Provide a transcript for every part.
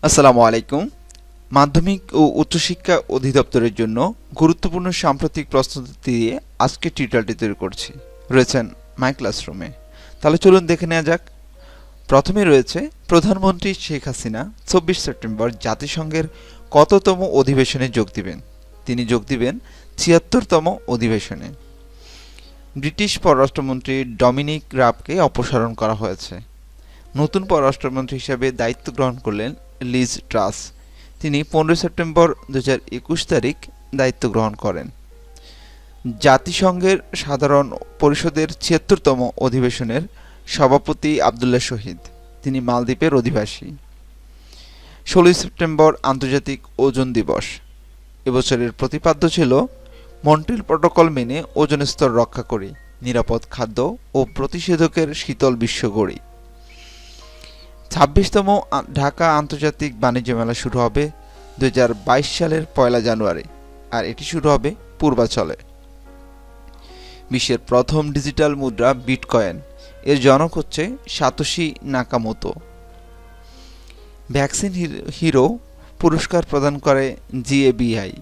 আসসালামু আলাইকুম। মাধ্যমিক ও উচ্চশিক্ষা অধিদপ্তরের জন্য গুরুত্বপূর্ণ সাম্প্রতিক প্রস্তুতি দিয়ে আজকে টিউটোরিয়ালটি তৈরি করছি। রয়েছেন মাই ক্লাসরুমে। তাহলে চলুন দেখে নেওয়া যাক। প্রথমে রয়েছে প্রধানমন্ত্রী শেখ হাসিনা ২৪ সেপ্টেম্বর জাতিসংঘের কততম অধিবেশনে যোগ দিবেন? তিনি যোগ দিবেন ৭৬তম অধিবেশনে। ব্রিটিশ পররাষ্ট্রমন্ত্রী ডমিনিক রাবকে অপসারণ করা হয়েছে। নতুন পররাষ্ট্রমন্ত্রী হিসেবে দায়িত্ব গ্রহণ করলেন লিজ ট্রাস। তিনি ১৫ সেপ্টেম্বর ২০২১ তারিখ দায়িত্ব গ্রহণ করেন। জাতিসংঘের সাধারণ পরিষদের ৭৬তম অধিবেশনের সভাপতি আবদুল্লাহ শহীদ। তিনি মালদ্বীপের অধিবাসী। ১৬ সেপ্টেম্বর আন্তর্জাতিক ওজন দিবস। এবছরের প্রতিপাদ্য ছিল মন্ট্রিল প্রটোকল মেনে ওজন স্তর রক্ষা করি, নিরাপদ খাদ্য ও প্রতিষেধকের শীতল বিশ্ব গড়ি। ২৬তম ঢাকা আন্তর্জাতিক বাণিজ্য মেলা শুরু হবে ২০২২ সালের ১ জানুয়ারি, আর এটি শুরু হবে পূর্বাচলে। বিশ্বের প্রথম ডিজিটাল মুদ্রা বিটকয়েন, এর জনক হচ্ছে সাতোশি নাকামোতো। ভ্যাকসিন হিরো পুরস্কার প্রদান করে জিএবিআই।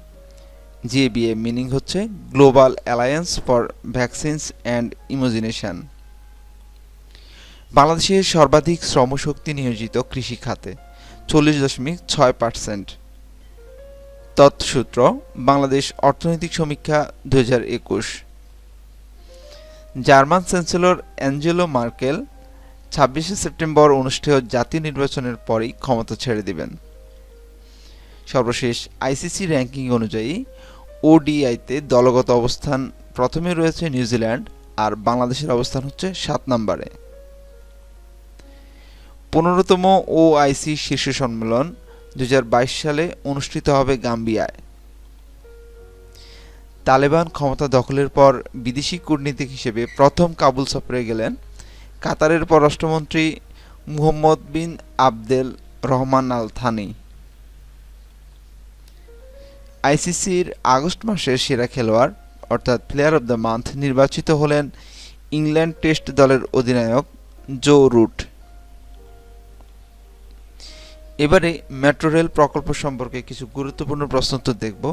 জিএবিআই মিনিং হচ্ছে global alliance for vaccines and immunisation. বাংলাদেশের সর্বাধিক শ্রমশক্তি নিয়োজিত কৃষি খাতে ৪০.৬%। তথ্যসূত্র বাংলাদেশ অর্থনৈতিক সমীক্ষা ২০২১। German chancellor Angela Merkel ২৬ September অনুষ্ঠেয় জাতীয় নির্বাচনের পরই ক্ষমতা ছেড়ে দিবেন। সর্বশেষ আইসিসি র্যাঙ্কিং অনুযায়ী ওডিআইতে দলগত অবস্থান প্রথমে রয়েছে নিউজিল্যান্ড, আর বাংলাদেশের অবস্থান হচ্ছে ৭ নম্বরে। ১৫তম ওআইসি শীর্ষ সম্মেলন ২০২২ সালে অনুষ্ঠিত হবে গাম্বিয়ায়। তালেবান ক্ষমতা দখলের পর বিদেশি কূটনীতিক হিসেবে প্রথম কাবুল সফরে গেলেন কাতারের পররাষ্ট্রমন্ত্রী মুহম্মদ বিন আবদেল রহমান আল থানি। আইসিসির আগস্ট মাসের সেরা খেলোয়াড় অর্থাৎ প্লেয়ার অব দ্য মান্থ নির্বাচিত হলেন ইংল্যান্ড টেস্ট দলের অধিনায়ক জো রুট। এবারে মেট্রো রেল প্রকল্প সম্পর্কে কিছু গুরুত্বপূর্ণ প্রশ্নোত্তর দেখব।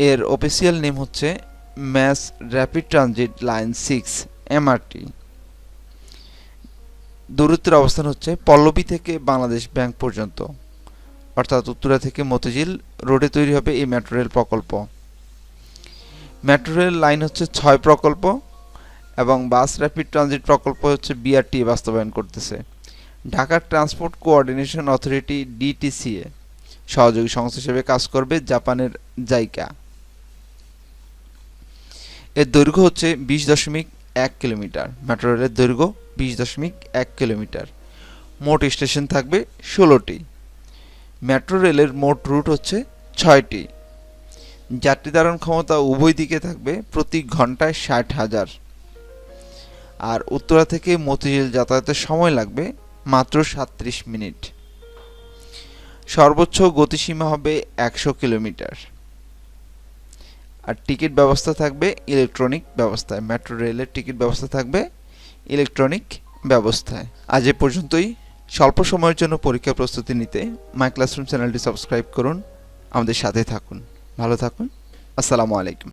এর অফিসিয়াল নেম হচ্ছে mass rapid transit line 6 MRT. দূরত্বের অবস্থান হচ্ছে পল্লবী থেকে বাংলাদেশ ব্যাংক পর্যন্ত, অর্থাৎ উত্তরা থেকে মতিঝিল রোডে তৈরি হবে এই মেট্রো রেল প্রকল্প। মেট্রো রেল লাইন হচ্ছে ৬ প্রকল্প, এবং বাস র্যাপিড ট্রানজিট প্রকল্প হচ্ছে বিআরটি বাস্তবায়ন করতেছে। Dhaka transport coordination authority DTCA সহযোগী সংস্থা হিসেবে কাজ করবে জাপানের জাইকা। এর দৈর্ঘ্য হচ্ছে ২০.১ কিলোমিটার। মেট্রো রেলের দৈর্ঘ্য ২০.১ কিলোমিটার। মোট স্টেশন থাকবে ১৬টি। মেট্রো রেলের মোট রুট হচ্ছে ৬টি। যাত্রী ধারণ ক্ষমতা উভয় দিকে থাকবে প্রতি ঘন্টায় ৬০,০০০। আর উত্তরা থেকে মতিঝিল যাতায়াতের সময় লাগবে মাত্র ৩৭ মিনিট। সর্বোচ্চ গতিসীমা হবে ১০০ কিলোমিটার। আর টিকিট ব্যবস্থা থাকবে ইলেকট্রনিক ব্যবস্থায়। মেট্রো রেলের টিকিট ব্যবস্থা থাকবে ইলেকট্রনিক ব্যবস্থায়। আজ এ পর্যন্তই। স্বল্প সময়ের জন্য পরীক্ষা প্রস্তুতি নিতে মাই ক্লাসরুম চ্যানেলটি সাবস্ক্রাইব করুন, আমাদের সাথে থাকুন। ভালো থাকুন। আসসালামু আলাইকুম।